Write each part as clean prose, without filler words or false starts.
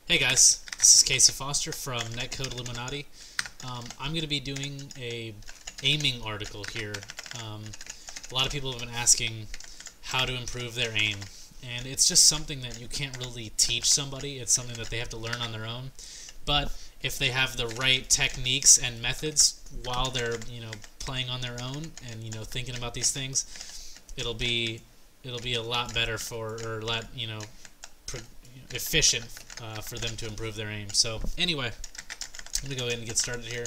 Hey guys, this is Casey Foster from Netcode Illuminati. I'm going to be doing a aiming article here. A lot of people have been asking how to improve their aim, and it's just something that you can't really teach somebody. It's something that they have to learn on their own. But if they have the right techniques and methods while they're playing on their own and thinking about these things, it'll be a lot better or a lot efficient for them to improve their aim. So anyway, I'm gonna go ahead and get started here.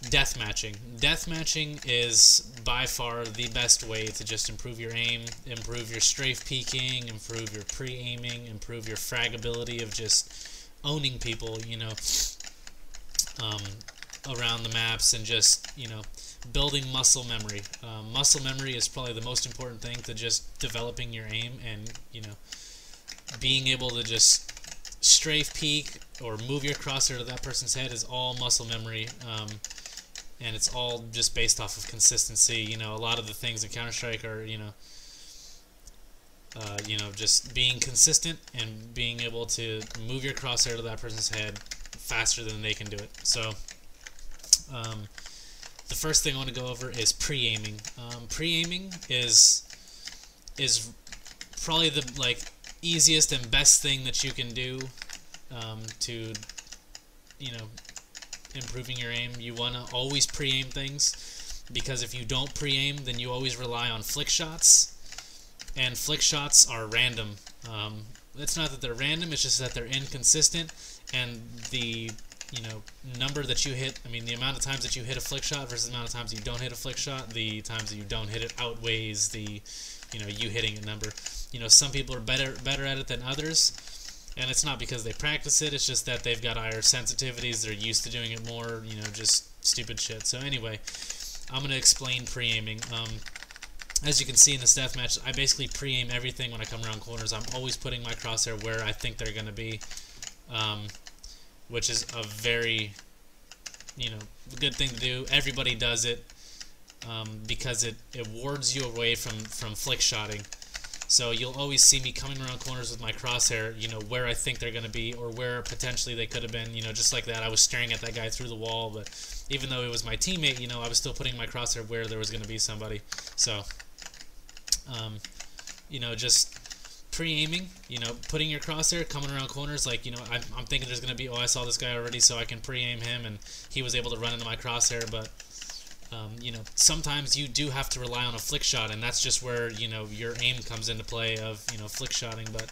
Deathmatching. Deathmatching is by far the best way to just improve your aim, improve your strafe peeking, improve your pre-aiming, improve your fragability of just owning people, around the maps, and just, building muscle memory. Muscle memory is probably the most important thing to just developing your aim, and, being able to just strafe peek or move your crosshair to that person's head is all muscle memory, and it's all just based off of consistency. A lot of the things in Counterstrike are, just being consistent and being able to move your crosshair to that person's head faster than they can do it. So, the first thing I want to go over is pre-aiming. Pre-aiming is probably the easiest and best thing that you can do to improving your aim. You want to always pre-aim things, because if you don't pre-aim, then you always rely on flick shots, and flick shots are random. It's not that they're random, it's just that they're inconsistent, and the number that you hit, the amount of times that you hit a flick shot versus the amount of times you don't hit a flick shot, the times that you don't hit it outweighs the you hitting a number. Some people are better at it than others, and it's not because they practice it, it's just that they've got higher sensitivities, they're used to doing it more, just stupid shit. So anyway, I'm going to explain pre-aiming. As you can see in this deathmatch, I basically pre-aim everything when I come around corners. I'm always putting my crosshair where I think they're going to be, which is a very, good thing to do. Everybody does it, because it wards you away from flick shotting. So you'll always see me coming around corners with my crosshair, where I think they're going to be, or where potentially they could have been, just like that. I was staring at that guy through the wall, but even though it was my teammate, I was still putting my crosshair where there was going to be somebody. So, just pre-aiming, putting your crosshair, coming around corners, I'm thinking there's going to be, I saw this guy already, so I can pre-aim him, and he was able to run into my crosshair, but sometimes you do have to rely on a flick shot, and that's just where, your aim comes into play of, flick shotting. But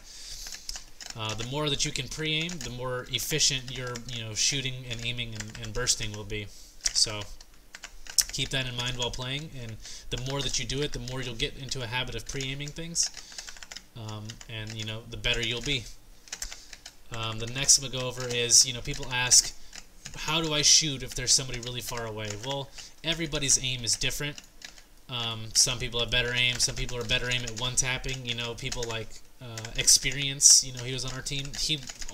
the more that you can pre-aim, the more efficient your, shooting and aiming and bursting will be. So keep that in mind while playing, and the more that you do it, the more you'll get into a habit of pre-aiming things, and, the better you'll be. The next I'm going to go over is, people ask, how do I shoot if there's somebody really far away? Well, everybody's aim is different. Some people have better aim. Some people are better aim at one-tapping. People like Experience. He was on our team.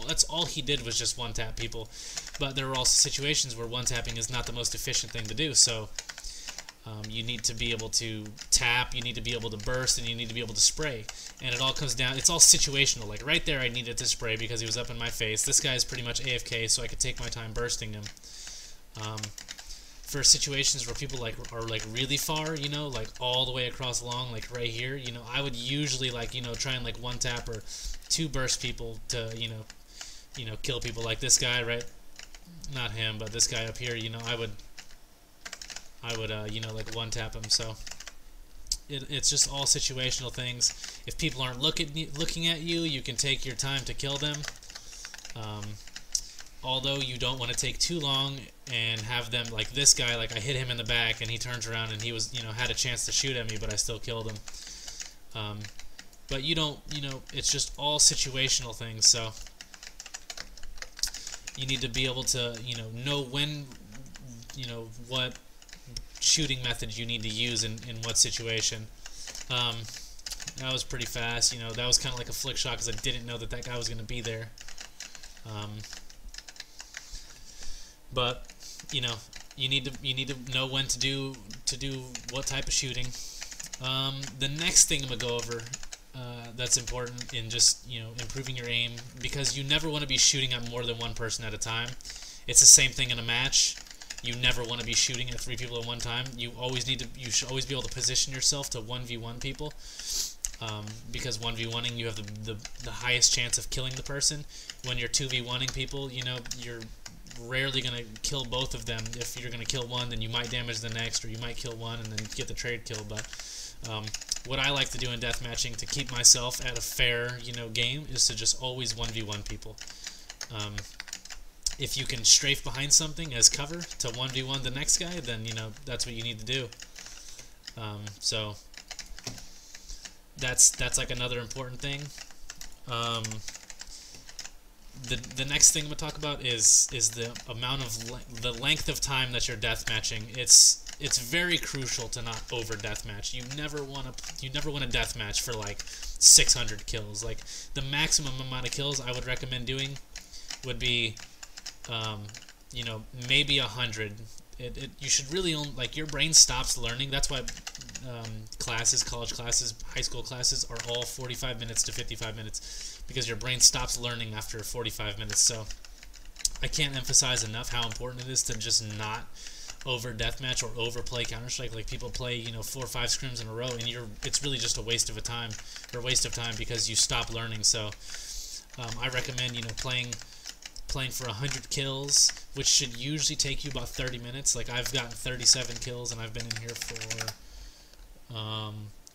That's all he did was just one-tap people. But there are also situations where one-tapping is not the most efficient thing to do. So you need to be able to tap, you need to be able to burst, and you need to be able to spray. And it all comes down, it's all situational. Like right there I needed to spray because he was up in my face. This guy is pretty much AFK, so I could take my time bursting him. For situations where people are really far, like all the way across along, like right here, I would usually try and one tap or two burst people to, kill people. Like this guy, right? Not him, but this guy up here, I would one tap him. So it's just all situational things. If people aren't looking at you, you can take your time to kill them. Although you don't want to take too long and have them, like this guy, I hit him in the back and he turns around and he was, had a chance to shoot at me, but I still killed him. But you don't, it's just all situational things. So you need to be able to, know when, what shooting method you need to use in what situation. That was pretty fast. That was kind of like a flick shot because I didn't know that guy was going to be there. But you need to know when to do what type of shooting. The next thing I'm gonna go over that's important in just, improving your aim, because you never want to be shooting at more than one person at a time. It's the same thing in a match. You never want to be shooting at 3 people at one time. You should always be able to position yourself to 1v1 people, because 1v1ing you have the highest chance of killing the person. When you're 2v1ing people, you're rarely going to kill both of them. If you're going to kill one, then you might damage the next, or you might kill one and then get the trade kill. But what I like to do in deathmatching to keep myself at a fair, game, is to just always 1v1 people. If you can strafe behind something as cover to 1v1 the next guy, then, that's what you need to do. So that's like another important thing. The next thing I'm gonna talk about is the amount of the length of time that you're deathmatching. It's very crucial to not over deathmatch. You never want to deathmatch for like 600 kills. Like, the maximum amount of kills I would recommend doing would be maybe 100. You should really your brain stops learning. That's why college classes, high school classes are all 45 minutes to 55 minutes, because your brain stops learning after 45 minutes. So I can't emphasize enough how important it is to just not over deathmatch or overplay Counterstrike. Like, people play 4 or 5 scrims in a row, and it's really just a waste of time because you stop learning. So I recommend playing for 100 kills, which should usually take you about 30 minutes. Like, I've gotten 37 kills, and I've been in here for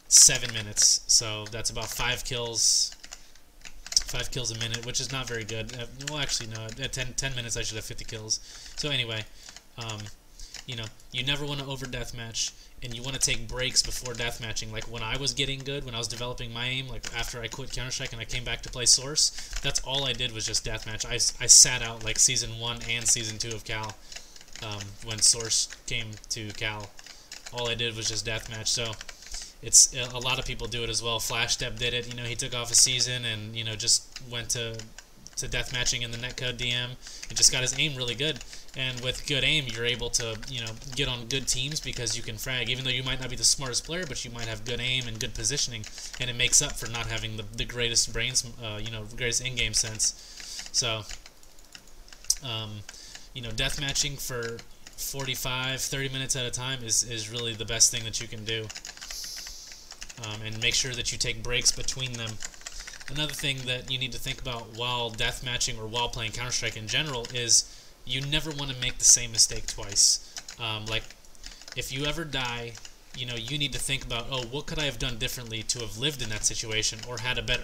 7 minutes, so that's about 5 kills a minute, which is not very good. Well, actually, no, at 10 minutes I should have 50 kills. So anyway, you never want to over deathmatch, and you want to take breaks before deathmatching. Like, when I was getting good, when I was developing my aim, like after I quit Counter-Strike and I came back to play Source, that's all I did was just deathmatch. I sat out like Season 1 and Season 2 of Cal. When Source came to Cal, all I did was just deathmatch. So it's a lot of people do it as well. Flashstep did it. He took off a season and just went to deathmatching in the netcode DM and just got his aim really good. And with good aim, you're able to get on good teams because you can frag, even though you might not be the smartest player, but you might have good aim and good positioning, and it makes up for not having the greatest brains, greatest in-game sense. So deathmatching for 45-30 minutes at a time is really the best thing that you can do. And make sure that you take breaks between them. Another thing that you need to think about while deathmatching or while playing Counter-Strike in general is you never want to make the same mistake twice. Like, if you ever die, you need to think about, oh, what could I have done differently to have lived in that situation, or had a better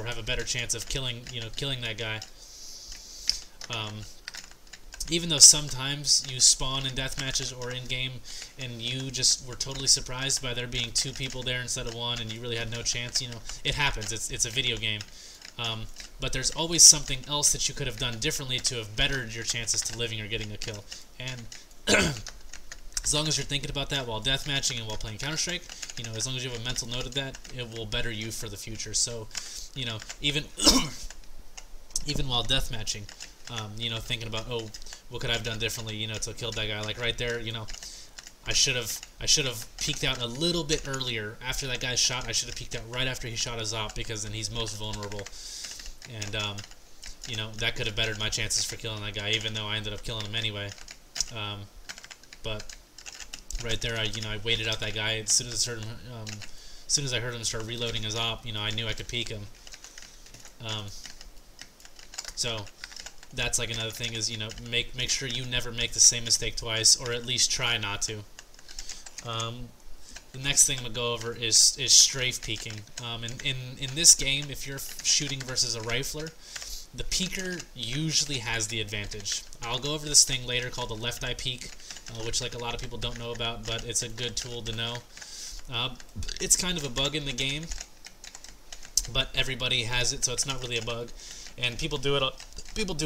have a better chance of killing that guy. Even though sometimes you spawn in death matches or in game and you just were totally surprised by there being 2 people there instead of 1 and you really had no chance, it happens. It's a video game. But there's always something else that you could have done differently to have bettered your chances to living or getting a kill. And as long as you're thinking about that while deathmatching and while playing Counter-Strike, as long as you have a mental note of that, it will better you for the future. So, even even while deathmatching, thinking about, oh, what could I have done differently, to have killed that guy? Like right there, I should have peeked out a little bit earlier after that guy's shot. I should have peeked out right after he shot his op, because then he's most vulnerable. And that could have bettered my chances for killing that guy, even though I ended up killing him anyway. But right there, I waited out that guy. As soon as I heard him start reloading his op, I knew I could peek him. So that's like another thing is, make sure you never make the same mistake twice, or at least try not to. The next thing I'm going to go over is strafe peeking. In this game, if you're shooting versus a rifler, the peeker usually has the advantage. I'll go over this thing later called the left eye peek, which like a lot of people don't know about, but it's a good tool to know. It's kind of a bug in the game, but everybody has it, so it's not really a bug. And people do it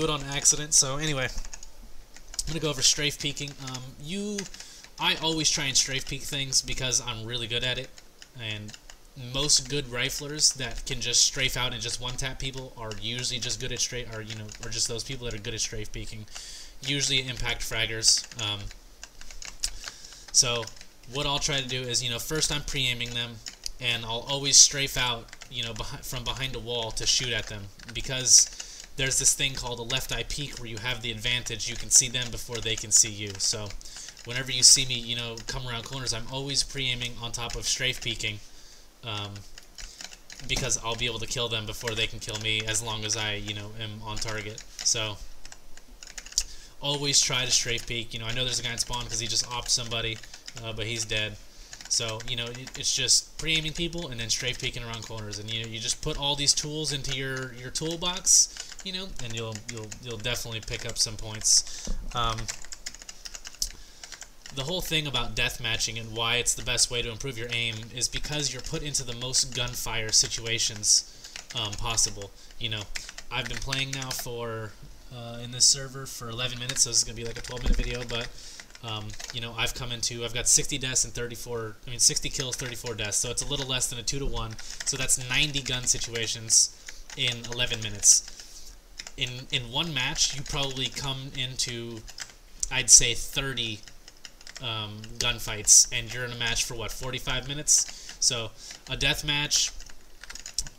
on accident. So anyway, I'm gonna go over strafe peeking. I always try and strafe peek things because I'm really good at it, and most good riflers that can just strafe out and just one-tap people are usually just good at strafe, or just those people that are good at strafe peeking. Usually impact fraggers. So what I'll try to do is, first I'm pre-aiming them, and I'll always strafe out from behind a wall to shoot at them, because there's this thing called a left eye peek where you have the advantage. You can see them before they can see you. So whenever you see me, come around corners, I'm always pre-aiming on top of strafe peeking, because I'll be able to kill them before they can kill me, as long as I, am on target. So always try to strafe peek. I know there's a guy in spawn because he just opped somebody, but he's dead. So, it's just pre-aiming people and then strafe peeking around corners, and you just put all these tools into your toolbox, and you'll definitely pick up some points. The whole thing about deathmatching and why it's the best way to improve your aim is because you're put into the most gunfire situations possible. I've been playing now for in this server for 11 minutes, so this is gonna be like a 12-minute video, but I've got 60 deaths and 60 kills, 34 deaths, so it's a little less than a 2-to-1, so that's 90 gun situations in 11 minutes. In one match, you probably come into, I'd say, 30 gunfights, and you're in a match for, 45 minutes? So a death match,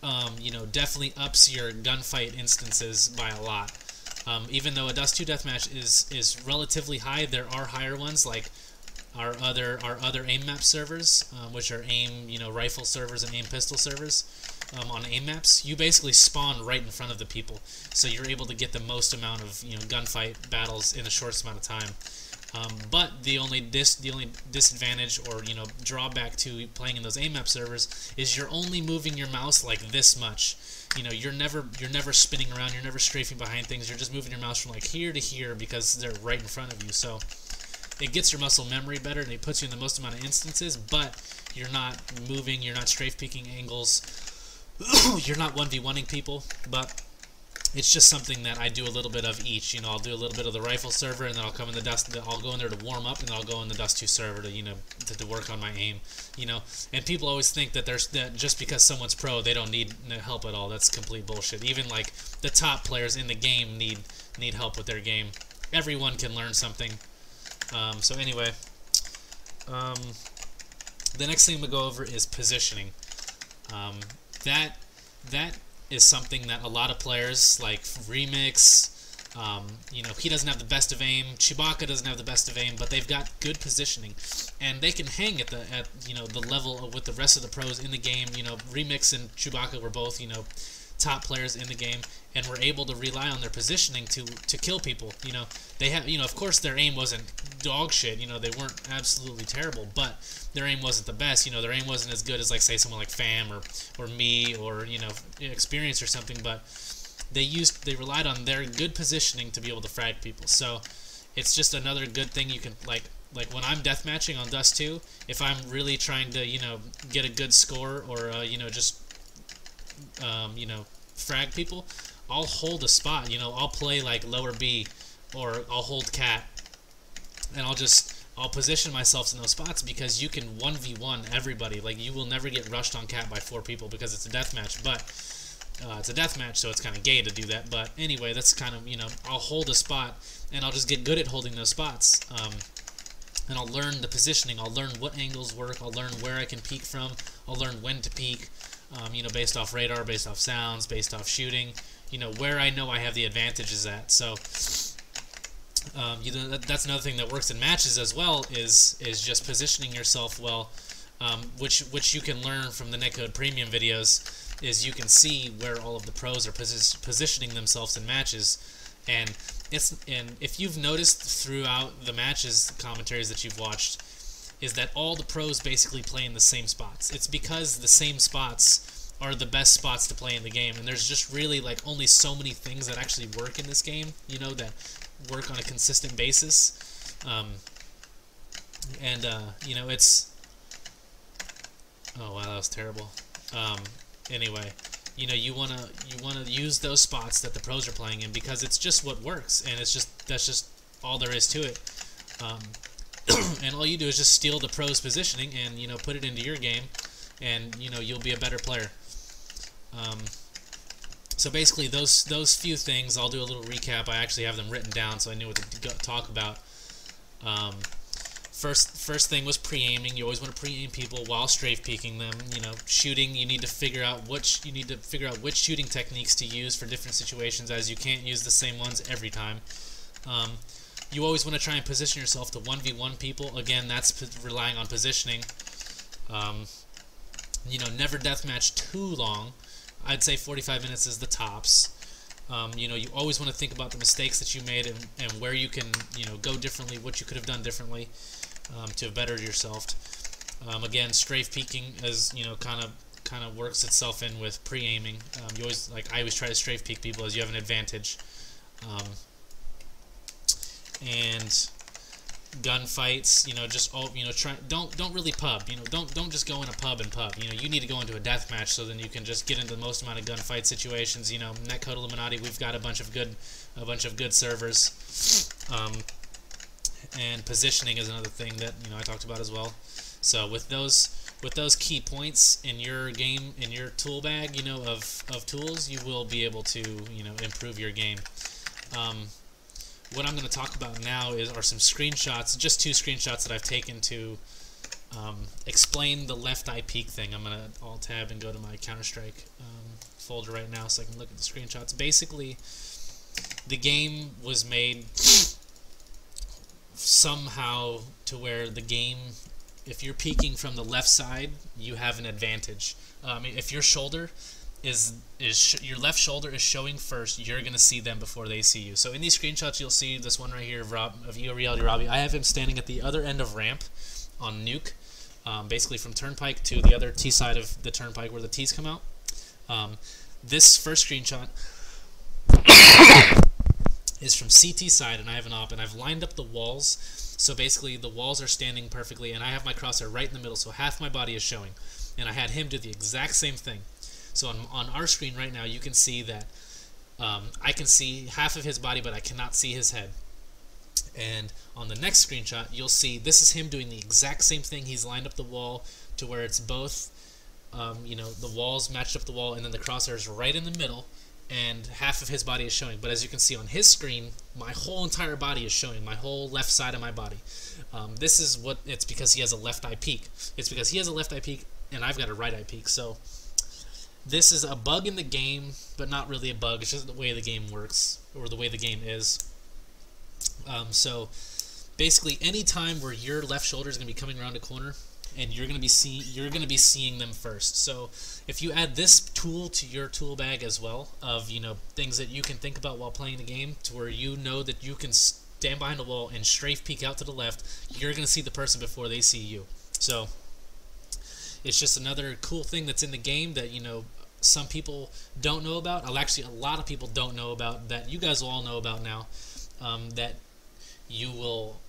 definitely ups your gunfight instances by a lot. Even though a Dust 2 deathmatch is relatively high, there are higher ones, like our other aim map servers, which are aim rifle servers and aim pistol servers. On aim maps, you basically spawn right in front of the people, so you're able to get the most amount of gunfight battles in the shortest amount of time. But the only disadvantage or drawback to playing in those aim map servers is you're only moving your mouse like this much. You're never spinning around, you're never strafing behind things, you're just moving your mouse from like here to here because they're right in front of you. So it gets your muscle memory better and it puts you in the most amount of instances, but you're not moving, you're not strafe peeking angles, you're not 1v1ing people, but it's just something that I do a little bit of each. I'll do a little bit of the rifle server, and then I'll come in the Dust. I'll go in there to warm up, and then I'll go in the Dust 2 server to work on my aim. And people always think that that just because someone's pro, they don't need help at all. That's complete bullshit. Even like the top players in the game need help with their game. Everyone can learn something. So anyway, the next thing we'll go over is positioning. That is something that a lot of players like Remix, he doesn't have the best of aim, Chewbacca doesn't have the best of aim, but they've got good positioning, and they can hang at the level with the rest of the pros in the game. Remix and Chewbacca were both top players in the game, and were able to rely on their positioning to kill people. They have, of course their aim wasn't dog shit, they weren't absolutely terrible, but their aim wasn't the best. Their aim wasn't as good as, like, say, someone like Fam or me or Experience or something, but they relied on their good positioning to be able to frag people. So it's just another good thing you can, like when I'm deathmatching on Dust 2, if I'm really trying to get a good score or just frag people, I'll hold a spot. I'll play like lower B, or I'll hold cat, and I'll position myself in those spots, because you can 1v1 everybody. Like, you will never get rushed on cat by 4 people because it's a deathmatch, but it's a deathmatch, so it's kind of gay to do that. But anyway, that's kind of, I'll hold a spot, and I'll just get good at holding those spots. And I'll learn the positioning, I'll learn what angles work, I'll learn where I can peek from, I'll learn when to peek, based off radar, based off sounds, based off shooting, where I know I have the advantages at. So that's another thing that works in matches as well, is just positioning yourself well, which you can learn from the Netcode Premium videos. Is you can see where all of the pros are positioning themselves in matches, and if you've noticed throughout the matches commentaries that you've watched, is that all the pros basically play in the same spots. It's because the same spots are the best spots to play in the game, and there's just really like only so many things that actually work in this game, that work on a consistent basis. It's, oh wow, that was terrible. Anyway, you wanna use those spots that the pros are playing in, because it's just what works, and that's just all there is to it. And all you do is just steal the pros' positioning and put it into your game, and you'll be a better player. So basically, those few things, I'll do a little recap. I actually have them written down, so I knew what to talk about. First thing was pre-aiming. You always want to pre-aim people while strafe peeking them. You know, shooting. You need to figure out which shooting techniques to use for different situations, as you can't use the same ones every time. You always want to try and position yourself to 1v1 people. Again, that's relying on positioning. You know, never deathmatch too long. I'd say 45 minutes is the tops. You know, you always want to think about the mistakes that you made and where you can, you know, go differently, what you could have done differently to have bettered yourself. Again, strafe peeking, as you know, kind of works itself in with pre-aiming. You always, like, I always try to strafe peek people as you have an advantage. And gunfights, you know, just don't really pub, you know, don't just go in a pub and pub. You know, you need to go into a deathmatch so then you can just get into the most amount of gunfight situations. You know, Netcode Illuminati, we've got a bunch of good servers. And positioning is another thing that, you know, I talked about as well. So with those key points in your game, in your tool bag, you know, of tools, you will be able to, you know, improve your game. What I'm going to talk about now are some screenshots, just 2 screenshots that I've taken to explain the left eye peek thing. I'm going to Alt-Tab and go to my Counterstrike folder right now so I can look at the screenshots. Basically, the game was made somehow to where the game, if you're peeking from the left side, you have an advantage. If your shoulder your left shoulder is showing first, you're gonna see them before they see you. So in these screenshots, you'll see this one right here of EO Reality Robbie. I have him standing at the other end of ramp on Nuke, basically from Turnpike to the other T side of the Turnpike where the T's come out. This first screenshot is from CT side, and I have an op, and I've lined up the walls. So basically, the walls are standing perfectly, and I have my crosshair right in the middle, so half my body is showing. And I had him do the exact same thing. So on our screen right now, you can see that I can see half of his body, but I cannot see his head. And on the next screenshot, you'll see this is him doing the exact same thing. He's lined up the wall to where it's both, you know, the walls matched up the wall, and then the crosshair is right in the middle, and half of his body is showing. But as you can see on his screen, my whole entire body is showing, my whole left side of my body. This is what it's because he has a left eye peek. It's because he has a left eye peek, and I've got a right eye peek. So this is a bug in the game, but not really a bug. It's just the way the game works, or the way the game is. So basically, any time where your left shoulder is going to be coming around a corner, and you're going to be seeing them first. So if you add this tool to your tool bag as well, of, you know, things that you can think about while playing the game, to where you know that you can stand behind a wall and strafe peek out to the left, you're going to see the person before they see you. So it's just another cool thing that's in the game that, you know, some people don't know about. Well, actually, a lot of people don't know about, that you guys will all know about now, that you will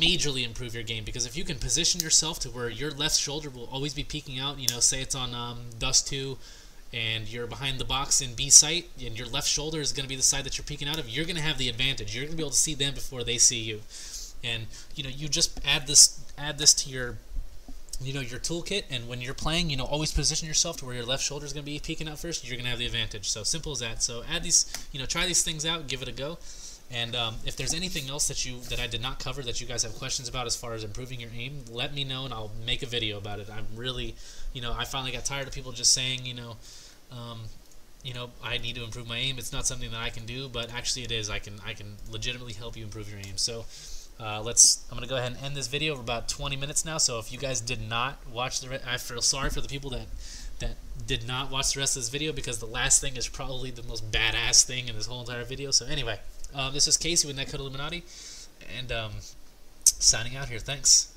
majorly improve your game. Because if you can position yourself to where your left shoulder will always be peeking out, you know, say it's on Dust 2 and you're behind the box in B site, and your left shoulder is going to be the side that you're peeking out of, you're going to have the advantage. You're going to be able to see them before they see you. And, you know, you just add this to your, you know, your toolkit, and when you're playing, you know, always position yourself to where your left shoulder is going to be peeking out first. You're going to have the advantage. So simple as that. So add these, you know, try these things out, give it a go. And if there's anything else that I did not cover that you guys have questions about as far as improving your aim, let me know and I'll make a video about it. I'm really, you know, I finally got tired of people just saying, you know, I need to improve my aim. It's not something that I can do, but actually it is. I can legitimately help you improve your aim. So I'm going to go ahead and end this video for about 20 minutes now. So if you guys did not watch I feel sorry for the people that did not watch the rest of this video, because the last thing is probably the most badass thing in this whole entire video. So anyway, this is Casey with Netcode Illuminati, and signing out here. Thanks.